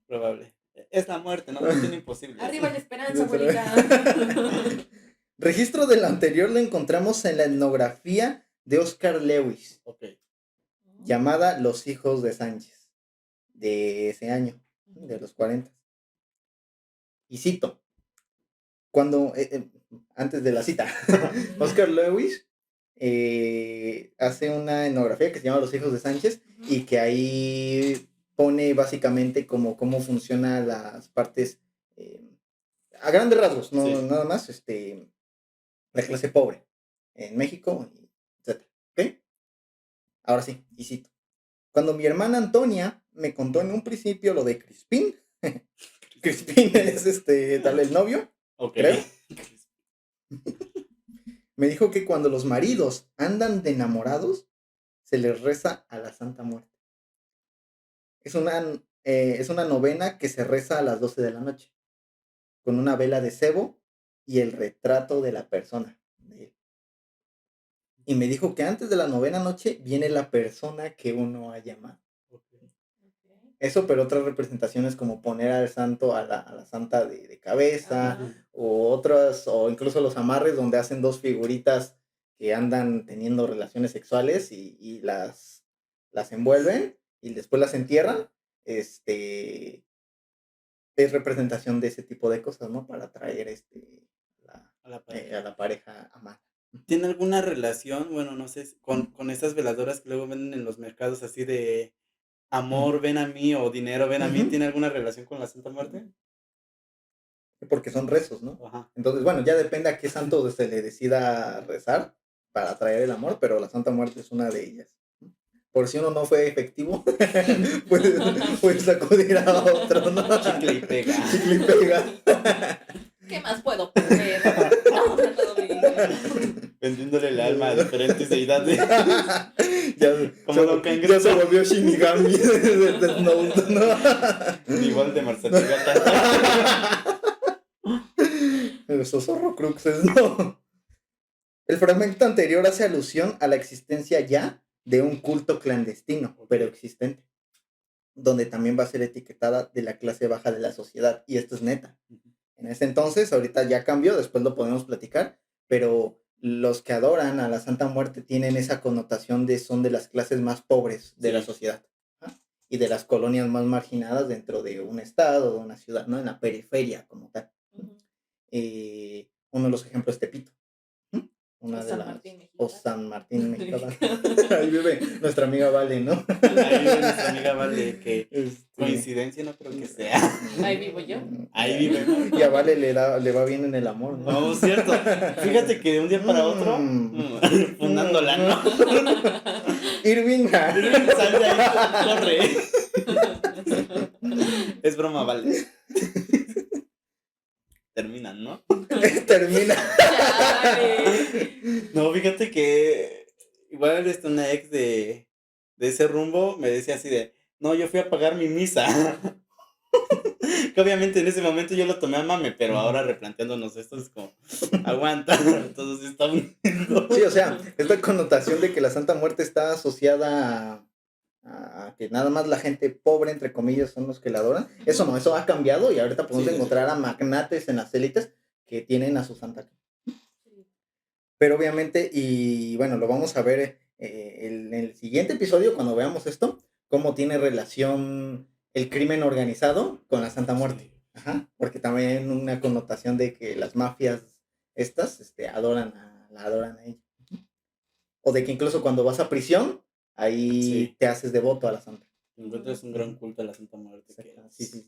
Probable. Es la muerte, no tiene imposible. Arriba la esperanza, abuelita. Registro del anterior lo encontramos en la etnografía de Oscar Lewis, Ok. llamada Los hijos de Sánchez, de ese año, de los 40. Y cito, antes de la cita, Oscar Lewis hace una etnografía que se llama Los hijos de Sánchez y que ahí pone básicamente como cómo funcionan las partes, a grandes rasgos, no Sí. nada más, la clase pobre en México, etc. ¿Ok? Ahora sí, y cito. Cuando mi hermana Antonia me contó en un principio lo de Crispín, Crispín es tal el novio, Ok. creo. Me dijo que cuando los maridos andan de enamorados, se les reza a la Santa Muerte. Es una novena que se reza a las 12 de la noche, con una vela de cebo y el retrato de la persona. Y me dijo que antes de la novena noche viene la persona que uno ha llamado. Eso, pero otras representaciones como poner al santo, a la santa de cabeza, Ajá. o incluso los amarres donde hacen dos figuritas que andan teniendo relaciones sexuales y las envuelven y después las entierran. Es representación de ese tipo de cosas, ¿no? Para atraer A la pareja. a la pareja amada. ¿Tiene alguna relación, bueno, no sé, con esas veladoras que luego venden en los mercados así de amor, ven a mí o dinero, ven a mí? Ujú. ¿Tiene alguna relación con la Santa Muerte? Porque son rezos, ¿no? Ajá. Entonces, bueno, ya depende a qué santo se le decida rezar para atraer el amor, pero la Santa Muerte es una de ellas. Por si uno no fue efectivo, puedes acudir a otro, ¿no? Chicle y pega. Chicle y pega. ¿Qué más puedo perder? No, todo bien. Vendiéndole el alma a diferentes deidades. Como Don Ya Cangrejo. se volvió Shinigami de Death Note, ¿no? Igual de Marcelo. Esos horrocruxes, ¿no? El fragmento anterior hace alusión a la existencia ya de un culto clandestino, pero existente, donde también va a ser etiquetada de la clase baja de la sociedad, y esto es neta. En ese entonces, ahorita ya cambió, después lo podemos platicar, pero los que adoran a la Santa Muerte tienen esa connotación son de las clases más pobres de la Sí. sociedad, ¿ah? Y de las colonias más marginadas dentro de un estado, de una ciudad, ¿no? En la periferia como tal. Uno de los ejemplos es Tepito. Una O de San las. Martín, México. O San Martín, México. Ahí vive nuestra amiga Vale, ¿no? Ahí vive nuestra amiga Vale, que coincidencia no creo que sea. Ahí vivo yo. Ahí vive. Y a Vale le va bien en el amor, ¿no? No, cierto. Fíjate que de un día para otro, fundándola, ¿no? Irving. Sal de ahí, corre. Es broma, Vale. Terminan, ¿no? Termina. No, fíjate que igual una ex de ese rumbo me decía así de, no, yo fui a pagar mi misa. Que obviamente en ese momento yo lo tomé a mame, pero ahora replanteándonos esto es como, aguanta, entonces está uniendo. Sí, o sea, esta connotación de que la Santa Muerte está asociada a que nada más la gente pobre, entre comillas, son los que la adoran. Eso no, eso ha cambiado y ahorita podemos Sí. encontrar a magnates en las élites que tienen a su santa. Pero obviamente, y bueno, lo vamos a ver en el siguiente episodio cuando veamos esto, cómo tiene relación el crimen organizado con la Santa Muerte. Sí. Ajá, porque también una connotación de que las mafias estas la adoran a ella. O de que incluso cuando vas a prisión, ahí Sí. te haces devoto a la Santa. Encuentras un gran culto a la Santa Muerte. Sí.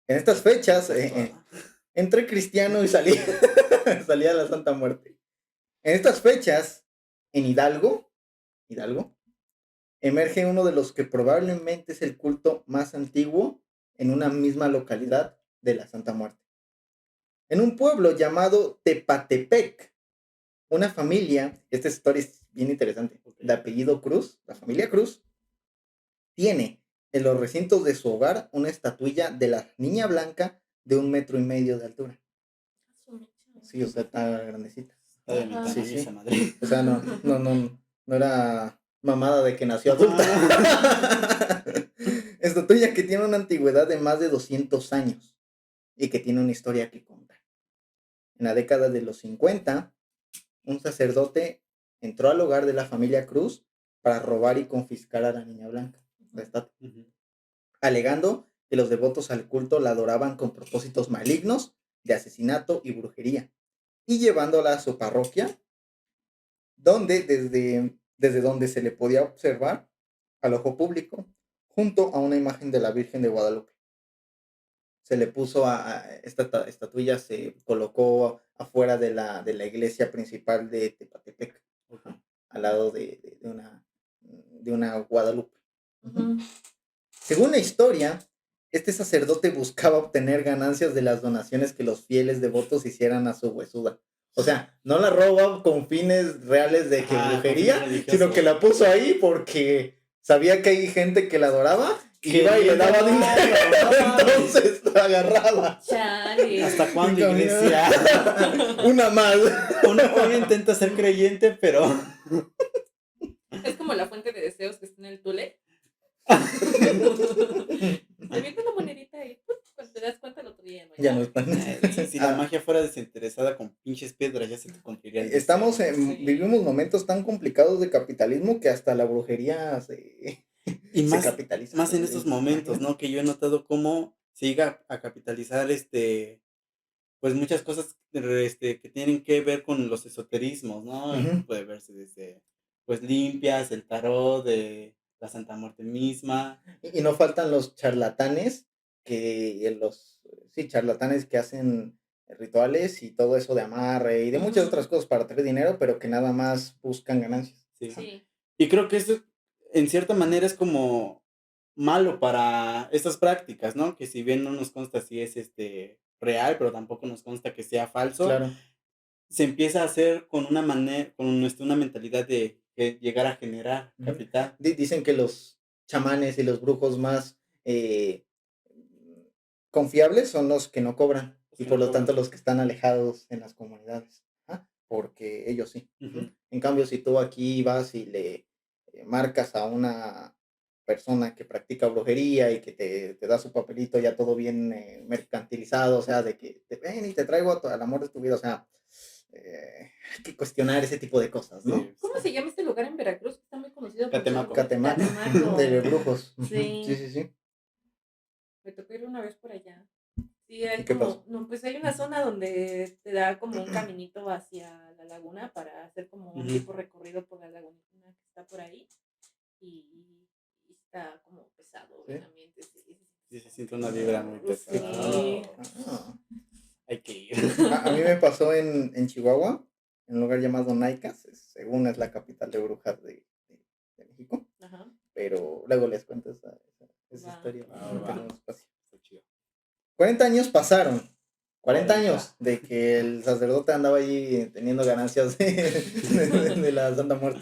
En estas fechas, Está Entré cristiano y salí, salí a la Santa Muerte. En estas fechas, en Hidalgo, emerge uno de los que probablemente es el culto más antiguo en una misma localidad de la Santa Muerte. En un pueblo llamado Tepatepec, una familia, esta historia es bien interesante, de apellido Cruz, la familia Cruz, tiene en los recintos de su hogar una estatuilla de la Niña Blanca de 1,5 metros de altura. Sí, o sea, está grandecita. Está de mi Ajá. tamaño Sí, sí. esa madre. O sea, no era mamada de que nació adulta. Estatuilla que tiene una antigüedad de más de 200 años y que tiene una historia que contar. En la década de los 50, un sacerdote entró al hogar de la familia Cruz para robar y confiscar a la Niña Blanca, la estatua, Ujú. alegando que los devotos al culto la adoraban con propósitos malignos de asesinato y brujería, y llevándola a su parroquia, donde desde donde se le podía observar al ojo público, junto a una imagen de la Virgen de Guadalupe. Se le puso esta estatuilla, se colocó afuera de la iglesia principal de Tepatepec, Ok. al lado de una Guadalupe. Ujú. Según la historia, este sacerdote buscaba obtener ganancias de las donaciones que los fieles devotos hicieran a su huesuda. O sea, no la roba con fines reales de que Ajá, con brujería, fines religiosos. sino que la puso ahí porque sabía que hay gente que la adoraba y iba y le daba Queriendo dinero, darlo, no mames. entonces la agarraba. Chale. ¿Hasta cuándo, Y caminaba. iglesia? Una más. Uno intenta ser creyente, pero Es como la fuente de deseos que está en el Tule. Avienta una monedita y cuando te das cuenta lo otro día no hay Ya no nada. están. si la magia fuera desinteresada con pinches piedras, ya se te cumpliría el Estamos deseo. Sí. vivimos momentos tan complicados de capitalismo que hasta la brujería Y se más, capitaliza. más en estos momentos, ¿no? Que yo he notado cómo se llega a capitalizar pues muchas cosas que tienen que ver con los esoterismos, ¿no? Ujú. Puede verse desde pues limpias, el tarot, de la Santa Muerte misma. Y no faltan los charlatanes charlatanes que hacen rituales y todo eso de amarre y de muchas Ujú. otras cosas para traer dinero, pero que nada más buscan ganancias. Sí. Sí. Y creo que eso en cierta manera es como malo para estas prácticas, ¿no? Que si bien no nos consta si es real, pero tampoco nos consta que sea falso, Claro. se empieza a hacer con una manera, con una mentalidad de llegar a generar Ujú. capital. Dicen que los chamanes y los brujos más confiables son los que no cobran Los y que por no lo tanto cobran. los que están alejados en las comunidades. Ajá, porque ellos sí. Ujú. En cambio, si tú aquí vas y le marcas a una persona que practica brujería y que te da su papelito ya todo bien mercantilizado, o sea, de que te ven y te traigo al amor de tu vida, o sea, hay que cuestionar ese tipo de cosas, ¿no? Sí, ¿Cómo se llama este lugar en Veracruz que está muy conocido por Catemaco. ser Catemaco, Catemaco? de brujos. Ujú. Sí. Sí. Me tocó ir una vez por allá. Sí, hay ¿Y qué pasó? pues hay una zona donde te da como un caminito hacia la laguna para hacer como un Ujú. tipo recorrido por la laguna que está por ahí. Y está como pesado ¿Sí? el ambiente. Sí, se siente una vibra muy pesada. Sí. Ah. Hay que ir. A mí me pasó en Chihuahua, en un lugar llamado Naicas, según es la capital de brujas de México, Ajá. pero luego les cuento esa Va. historia. Va, No va. tenemos espacio. Está chido. 40 años pasaron. 40 40. años de que el sacerdote andaba allí teniendo ganancias de la Santa Muerte.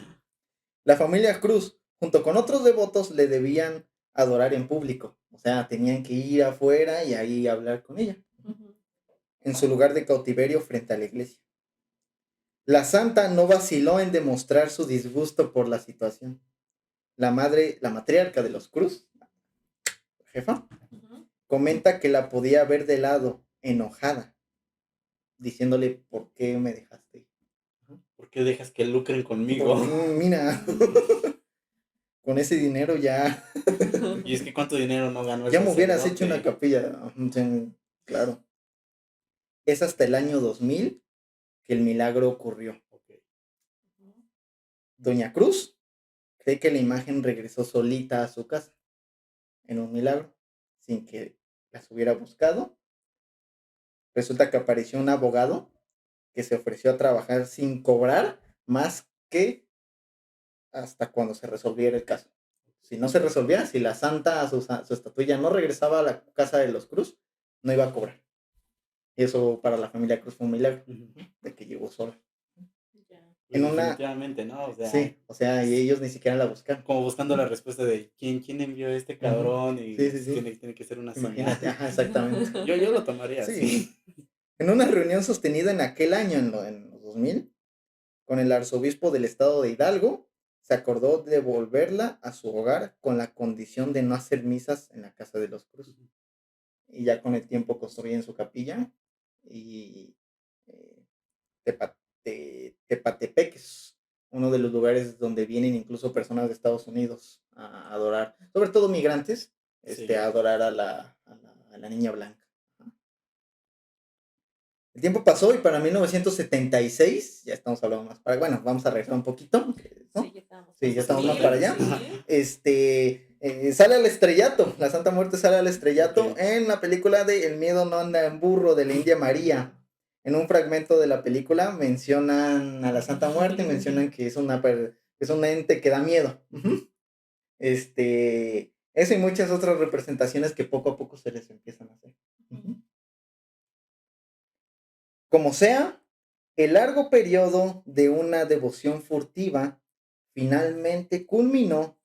La familia Cruz, junto con otros devotos, le debían adorar en público. O sea, tenían que ir afuera y ahí hablar con ella, Ujú. en su lugar de cautiverio frente a la iglesia. La santa no vaciló en demostrar su disgusto por la situación. La matriarca de los Cruz, jefa, Ujú. comenta que la podía ver de lado, enojada, diciéndole, ¿por qué me dejaste? ¿Por qué dejas que lucren conmigo? Mira, con ese dinero ya, Y es que cuánto dinero no ganó el ya me hubieras hecho una sacerdote. capilla. Sí, claro. Es hasta el año 2000 que el milagro ocurrió. Ok. Doña Cruz cree que la imagen regresó solita a su casa, en un milagro, sin que las hubiera buscado resulta que apareció un abogado que se ofreció a trabajar sin cobrar más que hasta cuando se resolviera el caso. Si no se resolvía, si la santa, su estatuilla no regresaba a la casa de los Cruz, no iba a cobrar. Y eso para la familia Cruz fue un milagro, de que llegó sola. Ya. Pues En una, definitivamente, ¿no? O sea, sí, o sea, y ellos ni siquiera la buscaron. como buscando la respuesta de quién envió a este Ujú. cabrón y Sí, sí, sí. tiene que ser una Imagínate, señal. ajá, exactamente. Yo lo tomaría Sí. así. En una reunión sostenida en aquel año, en los 2000, con el arzobispo del estado de Hidalgo, se acordó devolverla a su hogar con la condición de no hacer misas en la casa de los Cruz. Y ya con el tiempo construyen su capilla y eh, Tepatepec es uno de los lugares donde vienen incluso personas de Estados Unidos a adorar, sobre todo migrantes, Sí. a adorar a la niña blanca. El tiempo pasó y para 1976, ya estamos hablando más para, bueno, vamos a regresar un poquito, ¿no? Sí, ya estamos. Sí, ya estamos Sí, más para allá. Sí. Sale al estrellato, la Santa Muerte sale al estrellato Ok. en la película de El miedo no anda en burro de la India María. En un fragmento de la película mencionan a la Santa Muerte y mencionan que es es un ente que da miedo. Ujú. Eso y muchas otras representaciones que poco a poco se les empiezan a hacer. Ujú. Como sea, el largo periodo de una devoción furtiva finalmente culminó,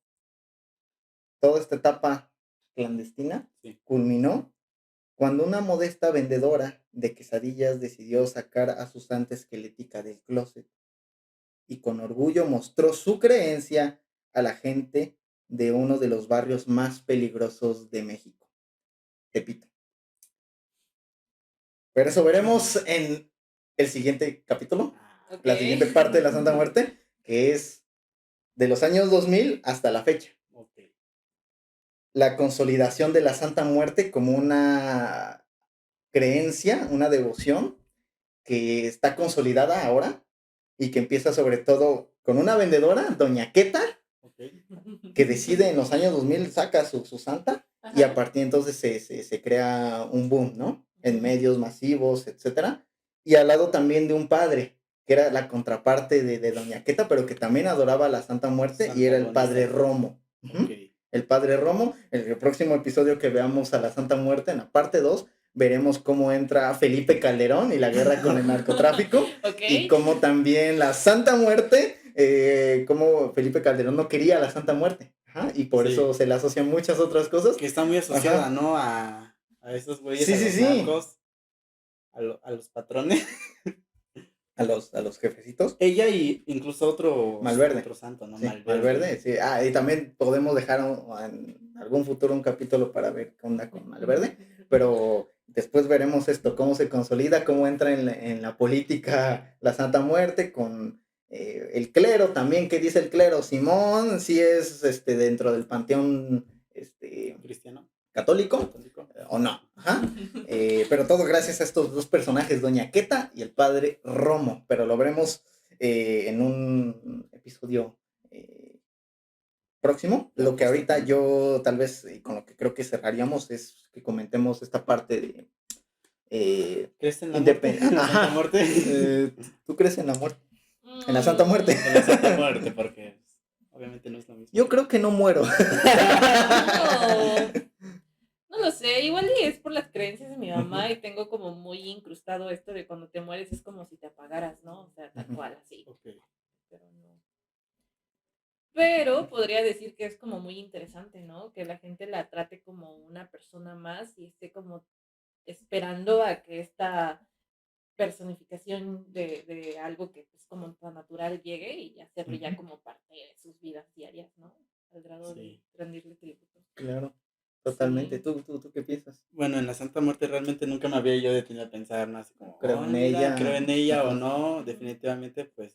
toda esta etapa clandestina Sí. culminó cuando una modesta vendedora de quesadillas decidió sacar a su santa esquelética del closet y con orgullo mostró su creencia a la gente de uno de los barrios más peligrosos de México, Tepito. Pero eso veremos en el siguiente capítulo, Ok. la siguiente parte de la Santa Muerte, que es de los años 2000 hasta la fecha. Ok. La consolidación de la Santa Muerte como una creencia, una devoción que está consolidada ahora y que empieza sobre todo con una vendedora, Doña Queta, Ok. que decide en los años 2000 saca su santa y a partir de entonces se crea un boom, ¿no? En medios masivos, etcétera. Y al lado también de un padre, que era la contraparte de Doña Queta, pero que también adoraba a la Santa Muerte y Santa era el padre agonizante. Romo. Ok. El padre Romo, el próximo episodio que veamos a la Santa Muerte, en la parte 2 veremos cómo entra Felipe Calderón y la guerra con el narcotráfico Ok. y cómo también la Santa Muerte, cómo Felipe Calderón no quería a la Santa Muerte. Ajá, y por Sí. eso se le asocian muchas otras cosas. Que está muy asociada, Ajá. ¿no? A esos güeyes, Sí, a sí, los sí. narcos, a los patrones. A los jefecitos. Ella y incluso Malverde. otro santo, ¿no? Sí, Malverde. Malverde. Sí. Ah, y también podemos dejar en algún futuro un capítulo para ver qué onda con Malverde. Pero después veremos esto, cómo se consolida, cómo entra en la política la Santa Muerte con el clero también. ¿Qué dice el clero? Simón, si es dentro del panteón Cristiano. católico o no. Ajá. Pero todo gracias a estos dos personajes, Doña Queta y el padre Romo. Pero lo veremos en un episodio próximo. Ya Lo que ahorita posterior. yo tal vez, con lo que creo que cerraríamos es que comentemos esta parte de ¿Crees en la muerte? ¿En la Santa Ajá. Muerte? ¿Tú crees en la muerte? En la Santa Muerte. En la Santa Muerte, porque obviamente no es lo mismo. Yo creo que no muero. No. No lo sé, igual y es por las creencias de mi mamá y tengo como muy incrustado esto de cuando te mueres es como si te apagaras, ¿no? O sea, tal cual, así. Ok. Pero no. Pero podría decir que es como muy interesante, ¿no? Que la gente la trate como una persona más y esté como esperando a que esta personificación de algo que es como tan natural llegue y hacerlo ya como parte de sus vidas diarias, ¿no? Al grado de Sí. rendirle tributo. Claro, totalmente. Sí. ¿Tú qué piensas? Bueno, en la Santa Muerte realmente nunca me había yo detenido a pensar, ¿no? Así como, Creo oh, en mira, creo ella. en ella o Ajá. no. Definitivamente, pues,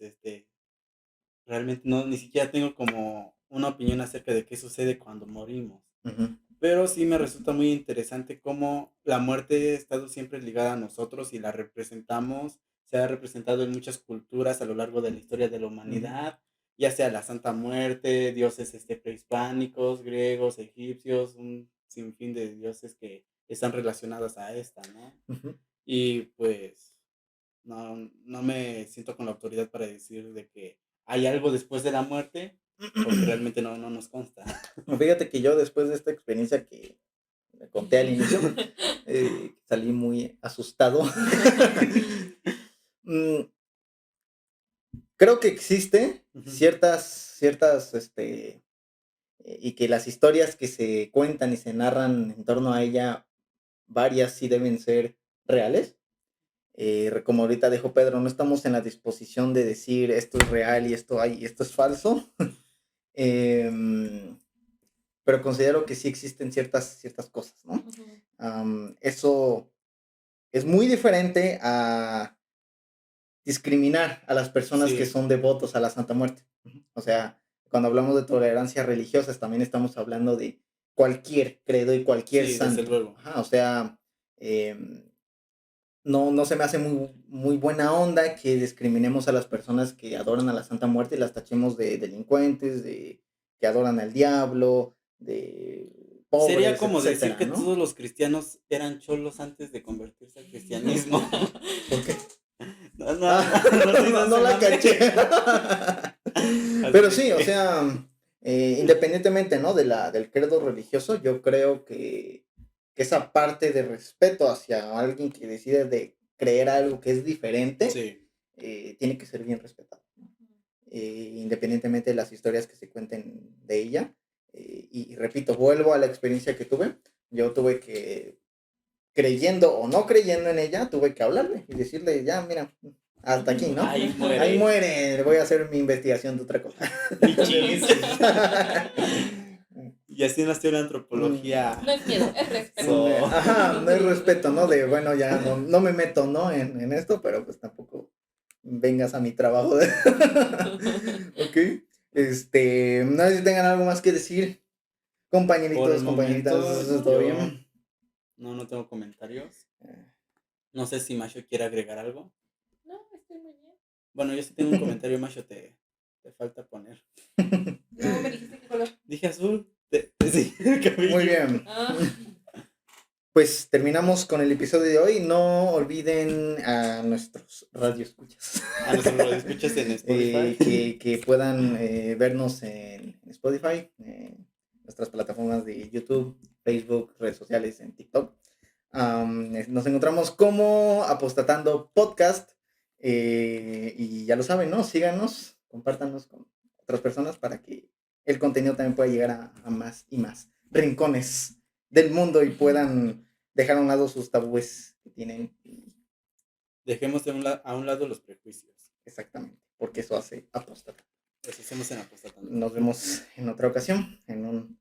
realmente no, ni siquiera tengo como una opinión acerca de qué sucede cuando morimos. Ujú. Pero sí me resulta muy interesante cómo la muerte ha estado siempre ligada a nosotros y la representamos, se ha representado en muchas culturas a lo largo de la historia de la Ujú. humanidad, ya sea la Santa Muerte, dioses prehispánicos, griegos, egipcios, un sinfín de dioses que están relacionados a esta, ¿no? Ujú. Y pues no me siento con la autoridad para decir de que hay algo después de la muerte, porque realmente no nos consta. Fíjate que yo después de esta experiencia que me conté al inicio, salí muy asustado. Mm, creo que existe Ujú. ciertas, y que las historias que se cuentan y se narran en torno a ella, varias sí deben ser reales. Como ahorita dijo Pedro, no estamos en la disposición de decir esto es real y esto es falso. Em, pero considero que sí existen ciertas cosas, ¿no? Ujú. Eso es muy diferente a discriminar a las personas que Sí, son devotos a la Santa Muerte. O sea, cuando hablamos de tolerancia religiosa, también estamos hablando de cualquier credo y cualquier sí, desde santo. luego. Ajá, o sea, no se me hace muy buena onda que discriminemos a las personas que adoran a la Santa Muerte y las tachemos de delincuentes, de que adoran al diablo, de Sería pobres, como decir etcétera, que ¿no? todos los cristianos eran cholos antes de convertirse al cristianismo. ¿Por qué? No, Ah, no se hizo no ese la mame. caché. Así Pero de sí, o que, sea, independientemente, ¿no? Del credo religioso, yo creo que esa parte de respeto hacia alguien que decide de creer algo que es diferente, sí, tiene que ser bien respetado, ¿no? Independientemente de las historias que se cuenten de ella. Y repito, vuelvo a la experiencia que tuve. Yo tuve que, creyendo o no creyendo en ella, tuve que hablarle y decirle, ya, mira, hasta aquí, ¿no? ahí Ahí muere. muere, voy a hacer mi investigación de otra cosa. Michis. Y así nació la antropología. No es miedo, es respeto. So, Ajá, no hay respeto, ¿no? De, bueno, ya no me meto, ¿no? En esto, pero pues tampoco vengas a mi trabajo. Ok. No sé si tengan algo más que decir, por el compañeritos, momento, compañeritas, ¿todo yo bien? no tengo comentarios. No sé si Macho quiere agregar algo. No, estoy muy bien. Bueno, yo sí tengo un comentario, Macho, te falta poner. No, me dijiste qué color. Dije azul. Sí, el Muy cabello. bien. Ah, Pues terminamos con el episodio de hoy. No olviden a nuestros radioescuchas A nosotros lo escuchas en Spotify. que puedan vernos en Spotify, nuestras plataformas de YouTube, Facebook, redes sociales, en TikTok. Nos encontramos como Apostatando Podcast. Y ya lo saben, ¿no? Síganos, compártanos con otras personas para que el contenido también pueda llegar a más y más rincones del mundo y puedan dejar a un lado sus tabúes que tienen. Dejemos a un lado los prejuicios. Exactamente, porque eso hace apostar. Eso hacemos en Apostatando. Nos vemos en otra ocasión, en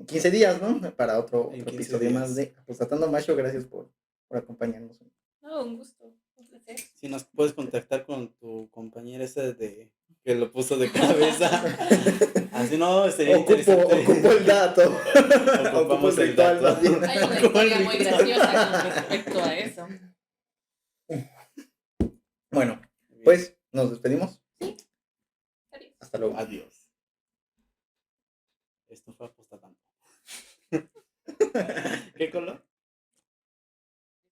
15 días, ¿no? Para otro En 15 episodio más días. de Apostatando. Macho, gracias por acompañarnos. no, un gusto, un placer. Si nos puedes contactar con tu compañera esa de que lo puso de cabeza. Así no, sería interesante. Ocupo el dato. Ocupo Ocupamos el el ritual, dato. más bien. Hay una Como el historia muy ritual. graciosa con respecto a eso. Bueno, Muy bien. pues nos despedimos. Adiós. Hasta luego. Adiós. Esto fue Apostatando. ¿Qué color?